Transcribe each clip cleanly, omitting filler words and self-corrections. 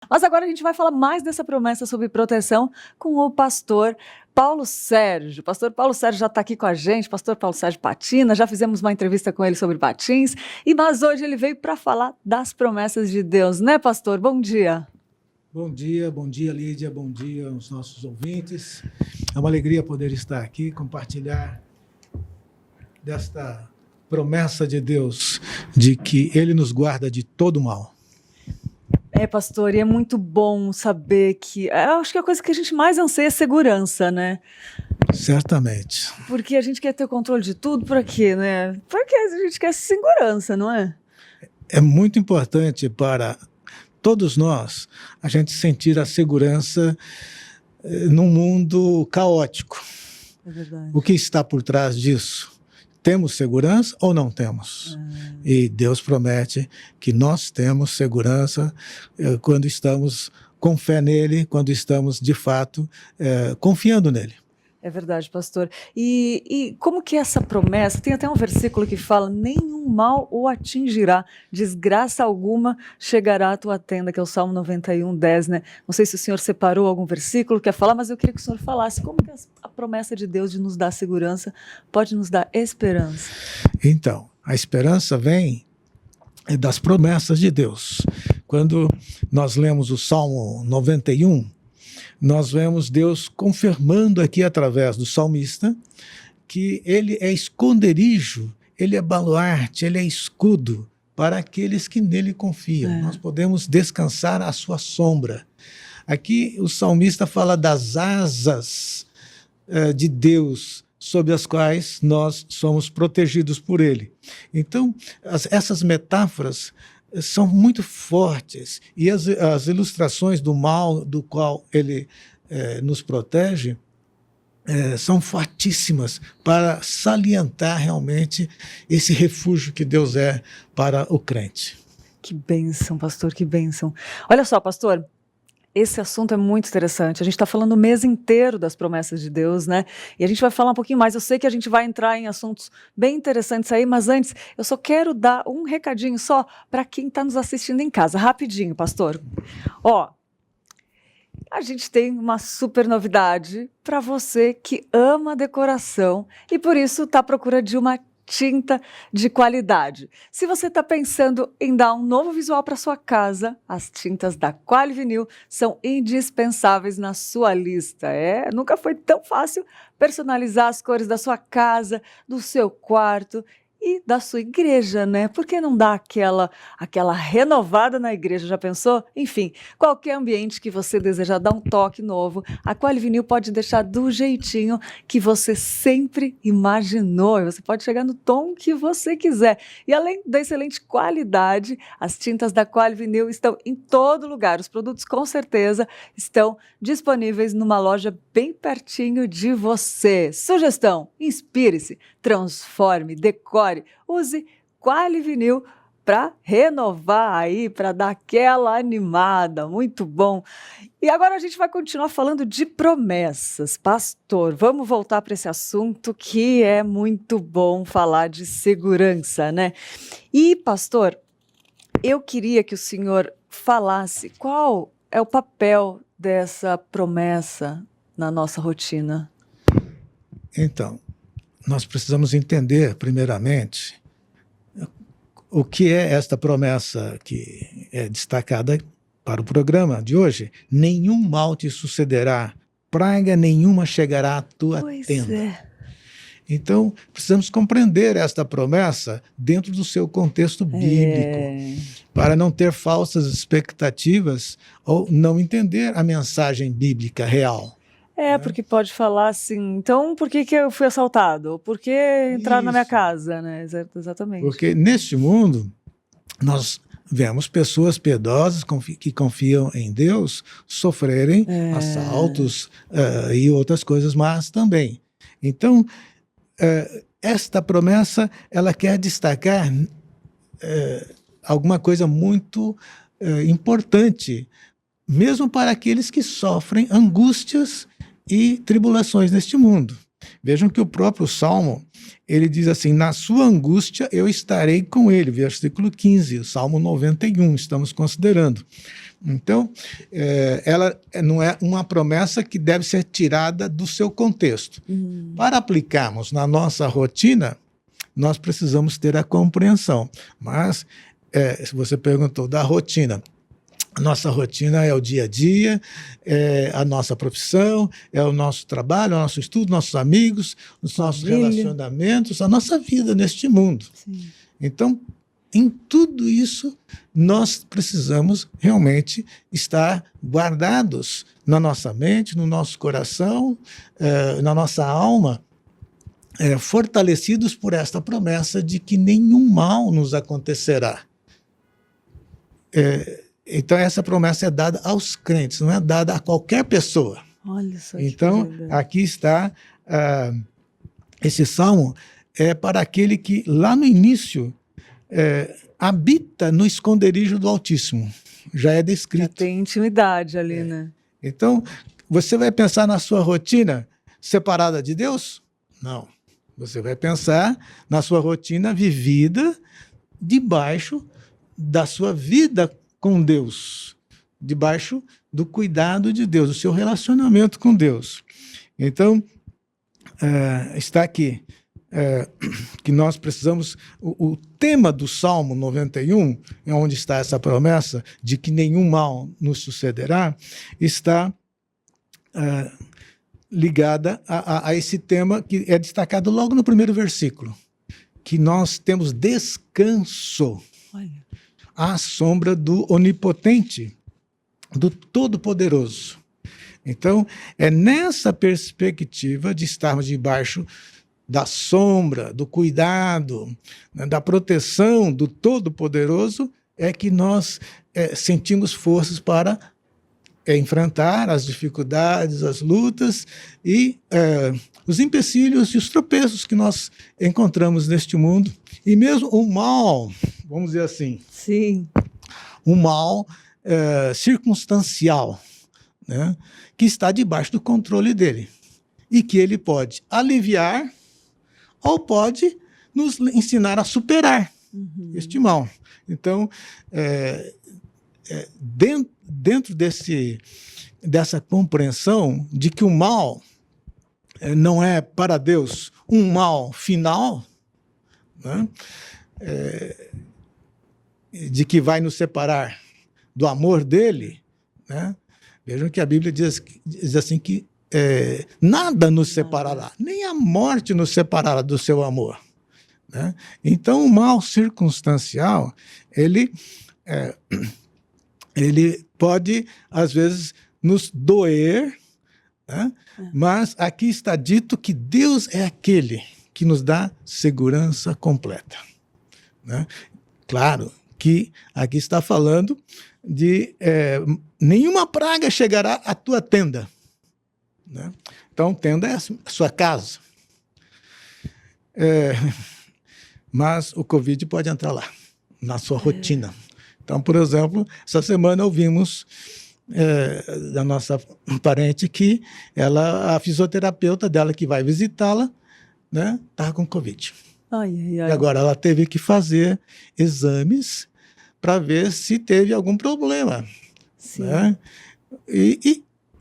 Mas agora a gente vai falar mais dessa promessa sobre proteção com o pastor Paulo Sérgio. Pastor Paulo Sérgio já está aqui com a gente, pastor Paulo Sérgio patina, já fizemos uma entrevista com ele sobre patins, mas hoje ele veio para falar das promessas de Deus, né, pastor? Bom dia. Bom dia, Lídia, bom dia aos nossos ouvintes. É uma alegria poder estar aqui, compartilhar desta promessa de Deus, de que Ele nos guarda de todo mal. Pastor, e é muito bom saber que... Eu acho que a coisa que a gente mais anseia é segurança, né? Certamente. Porque a gente quer ter o controle de tudo, por quê, né? Porque a gente quer segurança, não é? É muito importante para todos nós a gente sentir a segurança num mundo caótico. É verdade. O que está por trás disso? Temos segurança ou não temos? E Deus promete que nós temos segurança quando estamos com fé nele, quando estamos, de fato, confiando nele. É verdade, pastor. E como que é essa promessa? Tem até um versículo que fala: nenhum mal o atingirá, desgraça alguma chegará à tua tenda, que é o Salmo 91:10, né? Não sei se o senhor separou algum versículo, quer falar, mas eu queria que o senhor falasse como que a promessa de Deus de nos dar segurança pode nos dar esperança. Então, a esperança vem das promessas de Deus. Quando nós lemos o Salmo 91, nós vemos Deus confirmando aqui através do salmista que ele é esconderijo, ele é baluarte, ele é escudo para aqueles que nele confiam. Nós podemos descansar à sua sombra. Aqui o salmista fala das asas de Deus sob as quais nós somos protegidos por ele. Então, essas metáforas são muito fortes, e as ilustrações do mal do qual ele nos protege são fortíssimas para salientar realmente esse refúgio que Deus é para o crente. Que bênção, pastor, que bênção. Olha só, pastor, esse assunto é muito interessante. A gente está falando o mês inteiro das promessas de Deus, né? E a gente vai falar um pouquinho mais. Eu sei que a gente vai entrar em assuntos bem interessantes aí, mas antes eu só quero dar um recadinho só para quem está nos assistindo em casa. Rapidinho, pastor. Ó, a gente tem uma super novidade para você que ama decoração e por isso está à procura de uma tinta de qualidade. Se você está pensando em dar um novo visual para sua casa, as tintas da Quali-Vinil são indispensáveis na sua lista. Nunca foi tão fácil personalizar as cores da sua casa, do seu quarto e da sua igreja, né? Por que não dar aquela renovada na igreja? Já pensou? Enfim, qualquer ambiente que você desejar dar um toque novo, a Quali-Vinil pode deixar do jeitinho que você sempre imaginou. Você pode chegar no tom que você quiser. E além da excelente qualidade, as tintas da Quali-Vinil estão em todo lugar. Os produtos com certeza estão disponíveis numa loja bem pertinho de você. Sugestão: inspire-se, transforme, decore. Use Quali-Vinil para renovar aí, para dar aquela animada, muito bom. E agora a gente vai continuar falando de promessas. Pastor, vamos voltar para esse assunto que é muito bom falar de segurança, né? E, pastor, eu queria que o senhor falasse qual é o papel dessa promessa na nossa rotina. Então, nós precisamos entender, primeiramente, o que é esta promessa que é destacada para o programa de hoje. Nenhum mal te sucederá, praga nenhuma chegará à tua tenda. Então, precisamos compreender esta promessa dentro do seu contexto bíblico, para não ter falsas expectativas ou não entender a mensagem bíblica real. Porque pode falar assim, então por que eu fui assaltado? Ou por que entraram na minha casa? Né? Exatamente. Porque neste mundo, nós vemos pessoas piedosas que confiam em Deus sofrerem assaltos e outras coisas más também. Então, esta promessa, ela quer destacar alguma coisa muito importante, mesmo para aqueles que sofrem angústias e tribulações neste mundo. Vejam que o próprio Salmo, ele diz assim: na sua angústia eu estarei com ele, versículo 15, o Salmo 91, estamos considerando. Então, ela não é uma promessa que deve ser tirada do seu contexto. Para aplicarmos na nossa rotina, nós precisamos ter a compreensão. Mas, se você perguntou da rotina, a nossa rotina é o dia a dia, é a nossa profissão, é o nosso trabalho, é o nosso estudo, nossos amigos, os nossos relacionamentos, a nossa vida neste mundo. Sim. Então, em tudo isso, nós precisamos realmente estar guardados na nossa mente, no nosso coração, na nossa alma, fortalecidos por esta promessa de que nenhum mal nos acontecerá. Então, essa promessa é dada aos crentes, não é dada a qualquer pessoa. Olha só. Então, aqui está, esse salmo é para aquele que, lá no início, habita no esconderijo do Altíssimo. Já é descrito. Já tem intimidade ali, né? Então, você vai pensar na sua rotina separada de Deus? Não. Você vai pensar na sua rotina vivida debaixo da sua vida com Deus, debaixo do cuidado de Deus, do seu relacionamento com Deus. Então, está aqui que nós precisamos, o tema do Salmo 91, onde está essa promessa de que nenhum mal nos sucederá, está ligada a esse tema que é destacado logo no primeiro versículo, que nós temos descanso à sombra do Onipotente, do Todo-Poderoso. Então, é nessa perspectiva de estarmos debaixo da sombra, do cuidado, da proteção do Todo-Poderoso, é que nós sentimos forças para enfrentar as dificuldades, as lutas e os empecilhos e os tropeços que nós encontramos neste mundo. E mesmo o mal, vamos dizer assim, sim, o mal circunstancial, né, que está debaixo do controle dele e que ele pode aliviar ou pode nos ensinar a superar este mal. Então, dentro dessa compreensão de que o mal não é para Deus um mal final, né, de que vai nos separar do amor dele, né? Vejam que a Bíblia diz assim que nada nos separará, nem a morte nos separará do seu amor, né? Então, o mal circunstancial, ele pode, às vezes, nos doer, né? Mas aqui está dito que Deus é aquele que nos dá segurança completa, né? Claro que aqui está falando de nenhuma praga chegará à tua tenda, né? Então, tenda é a sua casa. Mas o Covid pode entrar lá, na sua rotina. Então, por exemplo, essa semana ouvimos da nossa parente que a fisioterapeuta dela que vai visitá-la, né, estava com Covid. E agora ela teve que fazer exames para ver se teve algum problema. Sim. Né?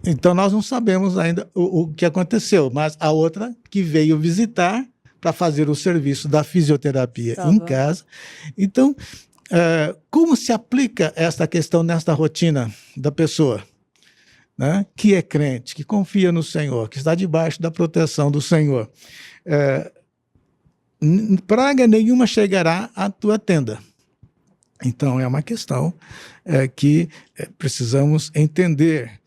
Então nós não sabemos ainda o que aconteceu, mas a outra que veio visitar para fazer o serviço da fisioterapia em casa. Então, como se aplica esta questão nesta rotina da pessoa, né, que é crente, que confia no Senhor, que está debaixo da proteção do Senhor? Praga nenhuma chegará à tua tenda. Então, é uma questão que precisamos entender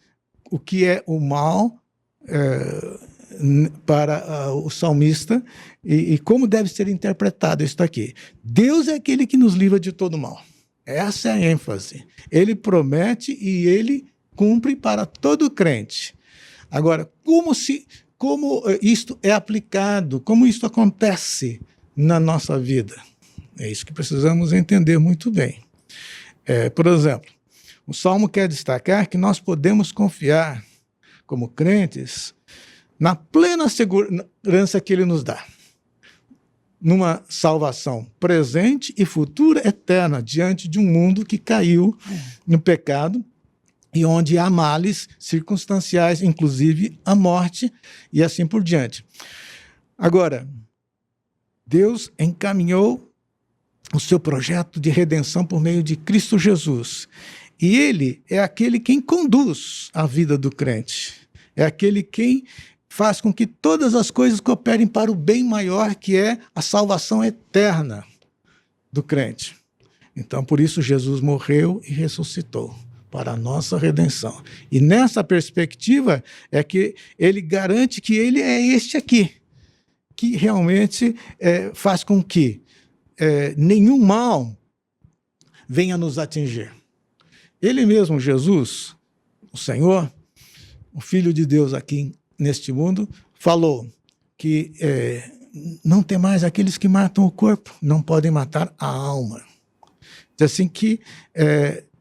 o que é o mal para o salmista e como deve ser interpretado isso aqui. Deus é aquele que nos livra de todo mal. Essa é a ênfase. Ele promete e ele cumpre para todo crente. Agora, como isto é aplicado, como isto acontece na nossa vida? É isso que precisamos entender muito bem. Por exemplo, o Salmo quer destacar que nós podemos confiar, como crentes, na plena segurança que ele nos dá, numa salvação presente e futura eterna diante de um mundo que caiu no pecado e onde há males circunstanciais, inclusive a morte e assim por diante. Agora, Deus encaminhou o seu projeto de redenção por meio de Cristo Jesus. E ele é aquele quem conduz a vida do crente. É aquele quem faz com que todas as coisas cooperem para o bem maior, que é a salvação eterna do crente. Então, por isso, Jesus morreu e ressuscitou para a nossa redenção. E nessa perspectiva é que ele garante que ele é este aqui, que realmente faz com que nenhum mal venha nos atingir. Ele mesmo, Jesus, o Senhor, o Filho de Deus aqui neste mundo, falou que não tem mais aqueles que matam o corpo, não podem matar a alma. Diz assim que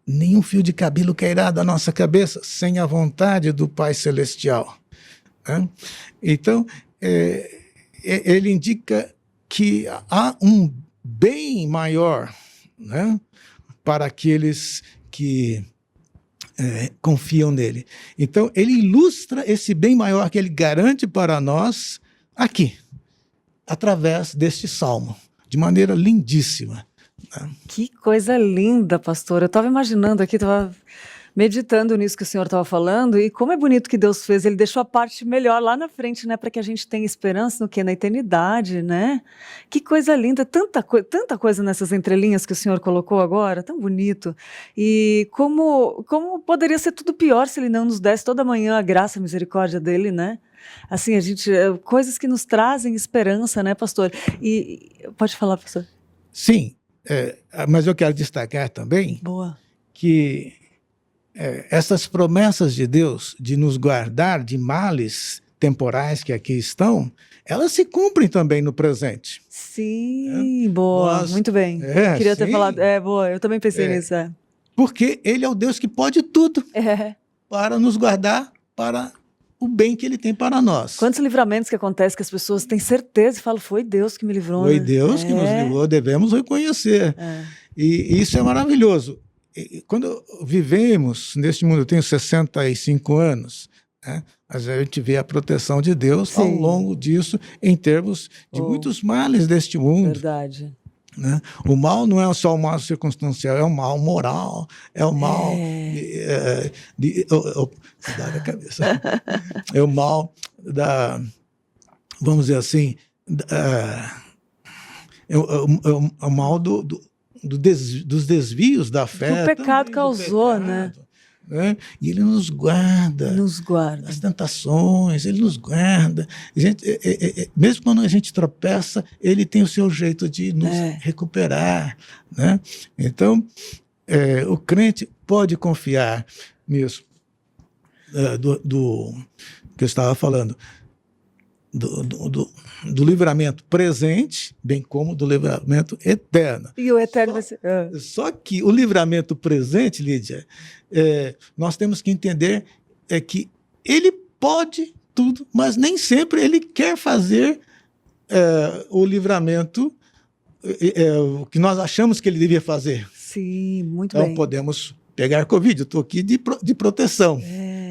nenhum fio de cabelo cairá da nossa cabeça sem a vontade do Pai Celestial. Né? Então, ele indica que há um bem maior, né, para aqueles que confiam nele. Então, ele ilustra esse bem maior que ele garante para nós aqui, através deste salmo, de maneira lindíssima. Né? Que coisa linda, pastor. Eu estava imaginando aqui, estava meditando nisso que o senhor estava falando, e como é bonito que Deus fez, ele deixou a parte melhor lá na frente, né, para que a gente tenha esperança no que? Na eternidade, né? Que coisa linda, tanta coisa nessas entrelinhas que o senhor colocou agora, tão bonito. E como poderia ser tudo pior se ele não nos desse toda manhã a graça e a misericórdia dele, né? Assim, coisas que nos trazem esperança, né, pastor? E pode falar, pastor. Sim, mas eu quero destacar também que essas promessas de Deus de nos guardar de males temporais que aqui estão, elas se cumprem também no presente. Sim, boa, muito bem. Queria ter falado, boa, eu também pensei nisso. Porque ele é o Deus que pode tudo para nos guardar para o bem que ele tem para nós. Quantos livramentos que acontecem que as pessoas têm certeza e falam, foi Deus que me livrou. Foi Deus que nos livrou, devemos reconhecer. E isso é maravilhoso. Quando vivemos neste mundo, eu tenho 65 anos, né? Mas a gente vê a proteção de Deus ao longo disso, em termos de muitos males deste mundo. Verdade. Né? O mal não é só o mal circunstancial, é o mal moral, é o mal cuidado da cabeça. É o mal da, vamos dizer assim, é o mal dos desvios da fé. O pecado causou, né? E ele nos guarda. As tentações, ele nos guarda. Mesmo quando a gente tropeça, ele tem o seu jeito de nos recuperar. Né? Então, o crente pode confiar nisso. Do que eu estava falando. Do livramento presente, bem como do livramento eterno. E o eterno vai ser... Só que o livramento presente, Lídia, nós temos que entender que ele pode tudo, mas nem sempre ele quer fazer o livramento o que nós achamos que ele devia fazer. Sim, muito bem. Então podemos pegar Covid, eu estou aqui de proteção.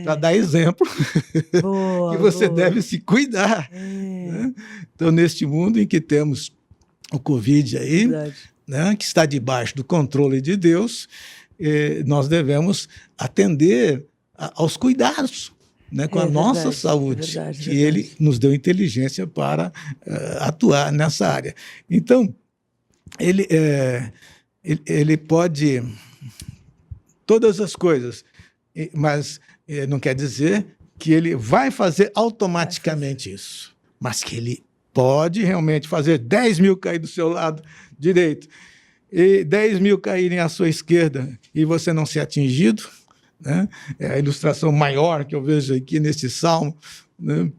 Para dar exemplo que você deve se cuidar. Né? Então, neste mundo em que temos o Covid aí, né, que está debaixo do controle de Deus, nós devemos atender aos cuidados, né, com a nossa saúde, que Ele nos deu inteligência para atuar nessa área. Então, ele pode todas as coisas, mas não quer dizer que ele vai fazer automaticamente isso, mas que ele pode realmente fazer 10 mil cair do seu lado direito e 10 mil caírem à sua esquerda e você não ser atingido. Né? É a ilustração maior que eu vejo aqui neste salmo. Né?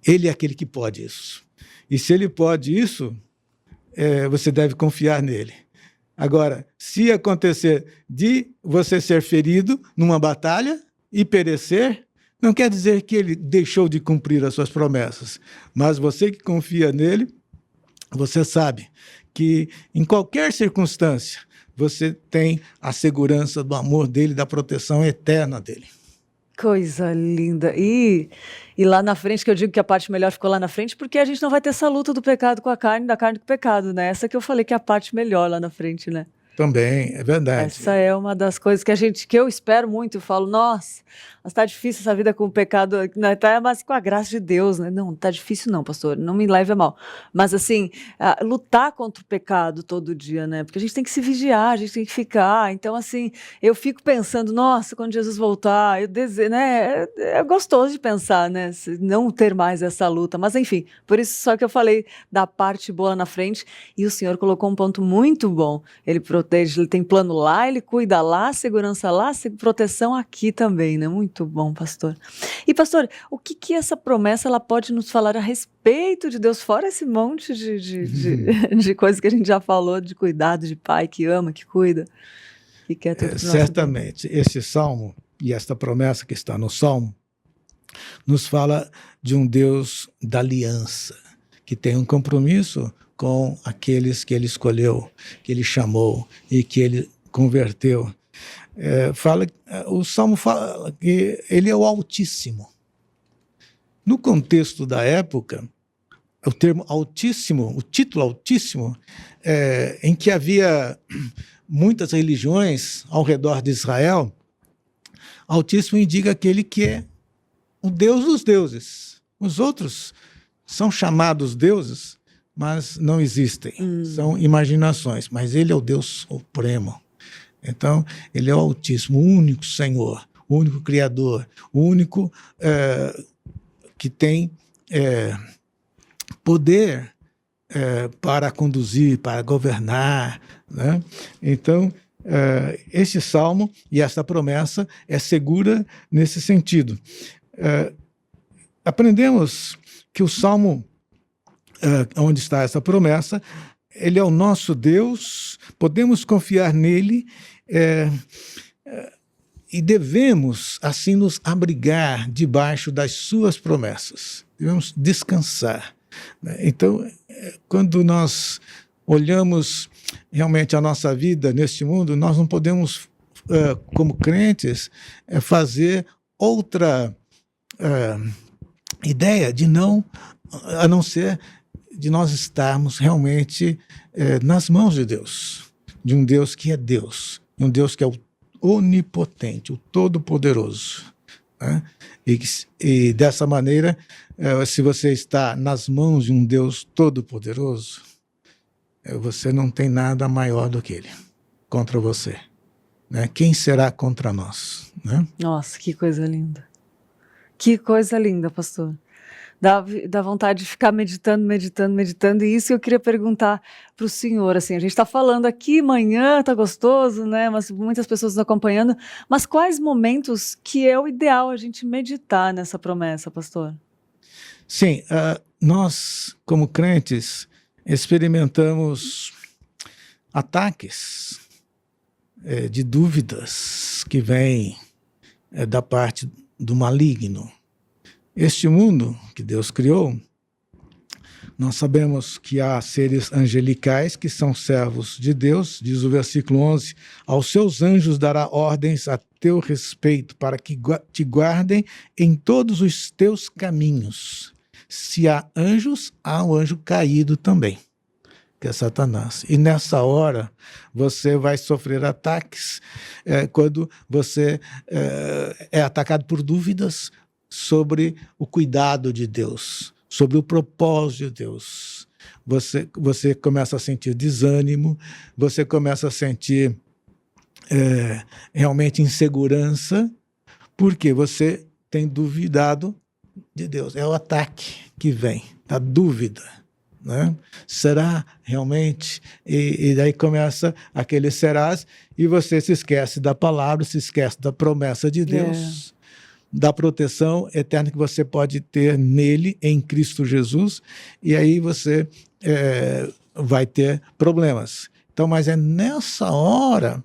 Ele é aquele que pode isso. E se ele pode isso, você deve confiar nele. Agora, se acontecer de você ser ferido numa batalha e perecer, não quer dizer que ele deixou de cumprir as suas promessas. Mas você que confia nele, você sabe que em qualquer circunstância, você tem a segurança do amor dele, da proteção eterna dele. Coisa linda. E lá na frente, que eu digo que a parte melhor ficou lá na frente, porque a gente não vai ter essa luta do pecado com a carne, da carne com o pecado, né? Essa que eu falei que é a parte melhor lá na frente, né? Também, é verdade. Essa é uma das coisas que eu espero muito. Eu falo, nossa, mas tá difícil essa vida com o pecado, né? Tá, mas com a graça de Deus, né? Não, tá difícil não, pastor, não me leve a mal. Mas assim, lutar contra o pecado todo dia, né? Porque a gente tem que se vigiar, a gente tem que ficar. Então, assim, eu fico pensando, nossa, quando Jesus voltar, eu desejo, né? É gostoso de pensar, né? Não ter mais essa luta. Mas enfim, por isso só que eu falei da parte boa na frente. E o Senhor colocou um ponto muito bom. Ele protege, ele tem plano lá, ele cuida lá, segurança lá, proteção aqui também, né? Muito bom, pastor. E pastor, o que essa promessa ela pode nos falar a respeito de Deus, fora esse monte de coisas que a gente já falou, de cuidado, de pai que ama, que cuida, que quer tudo pro nosso bem. Certamente, esse salmo e esta promessa que está no salmo nos fala de um Deus da aliança, que tem um compromisso com aqueles que ele escolheu, que ele chamou e que ele converteu. O Salmo fala que ele é o Altíssimo. No contexto da época, o termo Altíssimo, o título Altíssimo, em que havia muitas religiões ao redor de Israel, Altíssimo indica aquele que é o Deus dos deuses. Os outros são chamados deuses, mas não existem, são imaginações, mas ele é o Deus supremo. Então, ele é o Altíssimo, o único Senhor, o único Criador, o único que tem poder para conduzir, para governar, né? Então, este salmo e esta promessa é segura nesse sentido. Aprendemos que o salmo onde está essa promessa, ele é o nosso Deus, podemos confiar nele e devemos, assim, nos abrigar debaixo das suas promessas. Devemos descansar. Então, quando nós olhamos realmente a nossa vida neste mundo, nós não podemos, como crentes, fazer outra ideia a não ser de nós estarmos realmente nas mãos de Deus, de um Deus que é Deus, de um Deus que é o onipotente, o todo-poderoso, né? E dessa maneira, se você está nas mãos de um Deus todo-poderoso, você não tem nada maior do que ele contra você, né? Quem será contra nós, né? Nossa, que coisa linda. Que coisa linda, pastor. Dá vontade de ficar meditando, e isso eu queria perguntar para o senhor, assim, a gente está falando aqui, manhã tá gostoso, né, mas muitas pessoas nos acompanhando, mas quais momentos que é o ideal a gente meditar nessa promessa, pastor? Sim, nós, como crentes, experimentamos ataques de dúvidas que vêm da parte do maligno. Este mundo que Deus criou, nós sabemos que há seres angelicais que são servos de Deus, diz o versículo 11, aos seus anjos dará ordens a teu respeito, para que te guardem em todos os teus caminhos. Se há anjos, há um anjo caído também, que é Satanás. E nessa hora, você vai sofrer ataques quando você é atacado por dúvidas sobre o cuidado de Deus, sobre o propósito de Deus. Você começa a sentir desânimo, você começa a sentir realmente insegurança, porque você tem duvidado de Deus. É o ataque que vem, a dúvida, né? Será realmente? E daí começa aquele serás, e você se esquece da palavra, se esquece da promessa de Deus, da proteção eterna que você pode ter nele, em Cristo Jesus, e aí você vai ter problemas. Então, mas é nessa hora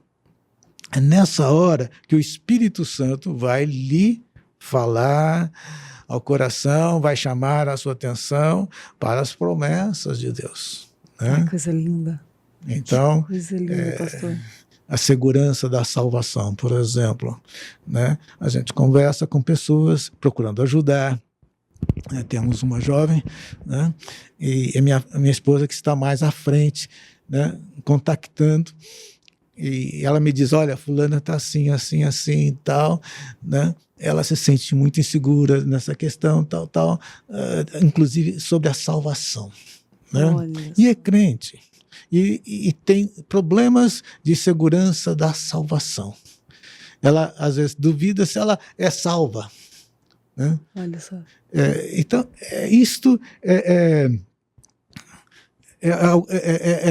que o Espírito Santo vai lhe falar ao coração, vai chamar a sua atenção para as promessas de Deus, né? Que coisa linda. Então, que coisa linda, pastor. a segurança da salvação, por exemplo, né? A gente conversa com pessoas procurando ajudar. Temos uma jovem, né? E a minha esposa que está mais à frente, né? Contactando, e ela me diz, olha, fulana está assim, assim, assim e tal, né? Ela se sente muito insegura nessa questão, tal, inclusive sobre a salvação, né? E é crente, e tem problemas de segurança da salvação. Ela, às vezes, duvida se ela é salva, né? Olha só. Então, isto é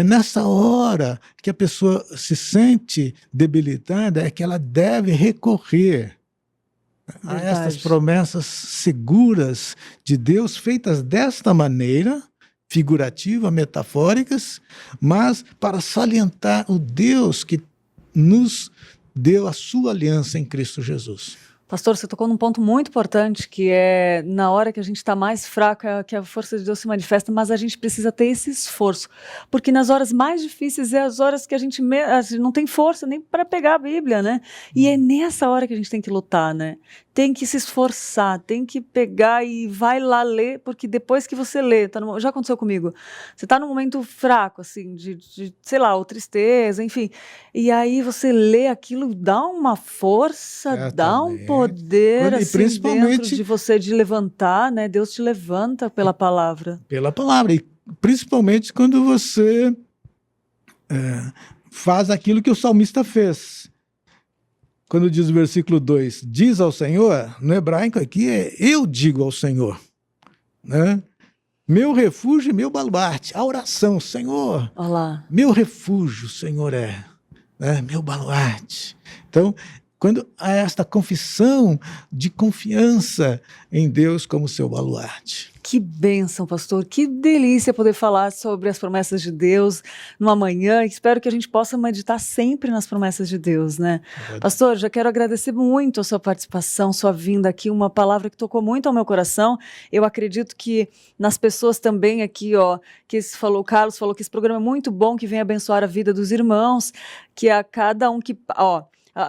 nessa hora que a pessoa se sente debilitada, é que ela deve recorrer a essas promessas seguras de Deus, feitas desta maneira, figurativa, metafóricas, mas para salientar o Deus que nos deu a sua aliança em Cristo Jesus. Pastor, você tocou num ponto muito importante, que é na hora que a gente está mais fraco, que a força de Deus se manifesta, mas a gente precisa ter esse esforço, porque nas horas mais difíceis é as horas que a gente não tem força nem para pegar a Bíblia, né? E é nessa hora que a gente tem que lutar, né? Tem que se esforçar, tem que pegar e vai lá ler, porque depois que você lê, já aconteceu comigo, você está num momento fraco, assim, de sei lá, ou tristeza, enfim, e aí você lê aquilo, dá uma força, dá um poder, assim, principalmente dentro de você de levantar, né? Deus te levanta pela palavra. Pela palavra, e principalmente quando você faz aquilo que o salmista fez. Quando diz o versículo 2, diz ao Senhor, no hebraico aqui é eu digo ao Senhor, né? Meu refúgio e meu baluarte, a oração, Senhor, olá, meu refúgio, Senhor né? Meu baluarte. Então, quando há esta confissão de confiança em Deus como seu baluarte. Que bênção, pastor, que delícia poder falar sobre as promessas de Deus numa manhã, espero que a gente possa meditar sempre nas promessas de Deus, né? Pastor, já quero agradecer muito a sua participação, sua vinda aqui, uma palavra que tocou muito ao meu coração, eu acredito que nas pessoas também aqui, ó, o Carlos falou que esse programa é muito bom, que vem abençoar a vida dos irmãos, que a cada um que,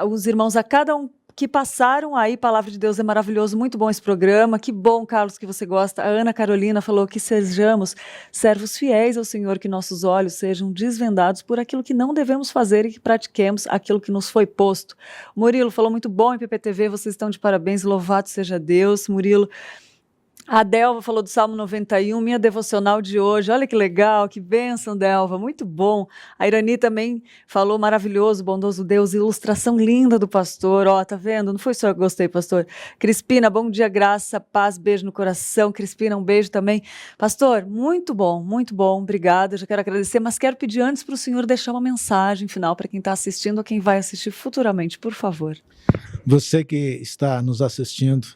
os irmãos a cada um que passaram aí, Palavra de Deus é maravilhoso, muito bom esse programa, que bom, Carlos, que você gosta. A Ana Carolina falou que sejamos servos fiéis ao Senhor, que nossos olhos sejam desvendados por aquilo que não devemos fazer e que pratiquemos aquilo que nos foi posto. O Murilo falou muito bom em PPTV, vocês estão de parabéns, louvado seja Deus, Murilo. A Delva falou do Salmo 91, minha devocional de hoje. Olha que legal, que bênção, Delva, muito bom. A Irani também falou maravilhoso, bondoso Deus, ilustração linda do pastor. Ó, tá vendo? Não foi só eu que gostei, pastor. Crispina, bom dia, graça, paz, beijo no coração. Crispina, um beijo também. Pastor, muito bom, obrigada. Já quero agradecer, mas quero pedir antes para o senhor deixar uma mensagem final para quem está assistindo ou quem vai assistir futuramente, por favor. Você que está nos assistindo,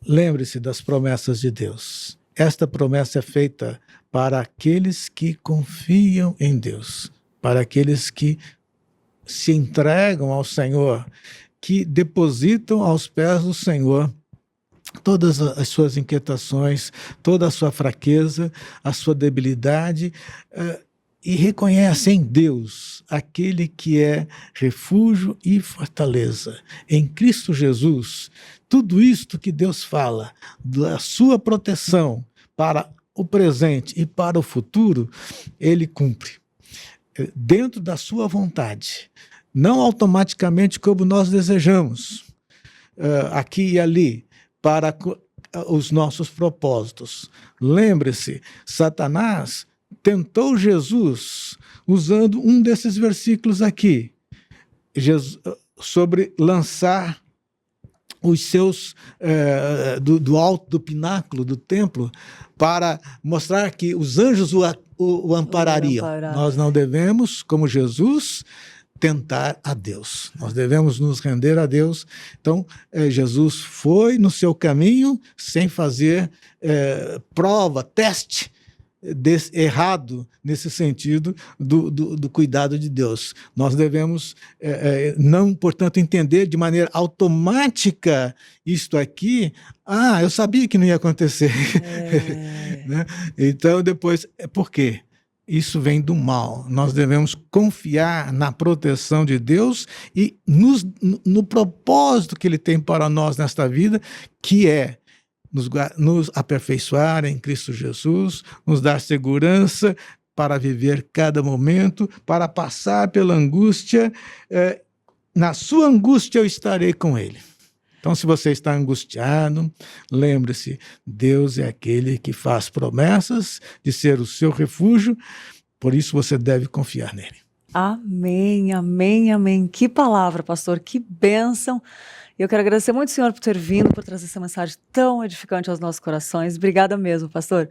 lembre-se das promessas de Deus. Esta promessa é feita para aqueles que confiam em Deus, para aqueles que se entregam ao Senhor, que depositam aos pés do Senhor todas as suas inquietações, toda a sua fraqueza, a sua debilidade, e reconhece em Deus aquele que é refúgio e fortaleza. Em Cristo Jesus, tudo isto que Deus fala, da sua proteção para o presente e para o futuro, Ele cumpre. Dentro da sua vontade, não automaticamente como nós desejamos, aqui e ali, para os nossos propósitos. Lembre-se, Satanás tentou Jesus usando um desses versículos aqui, sobre lançar os seus do alto do pináculo do templo para mostrar que os anjos o amparariam. Nós não devemos, como Jesus, tentar a Deus. Nós devemos nos render a Deus. Então, Jesus foi no seu caminho sem fazer prova, teste errado nesse sentido do cuidado de Deus. Nós devemos não, portanto, entender de maneira automática isto aqui. Eu sabia que não ia acontecer. Né? Então, depois, por quê? isso vem do mal. Nós devemos confiar na proteção de Deus e no propósito que Ele tem para nós nesta vida, que é nos aperfeiçoar em Cristo Jesus, nos dar segurança para viver cada momento, para passar pela angústia. Na sua angústia eu estarei com Ele. Então, se você está angustiado, lembre-se, Deus é aquele que faz promessas de ser o seu refúgio, por isso você deve confiar nele. Amém, amém, amém. Que palavra, pastor, que bênção. Eu quero agradecer muito ao senhor por ter vindo, por trazer essa mensagem tão edificante aos nossos corações. Obrigada mesmo, pastor.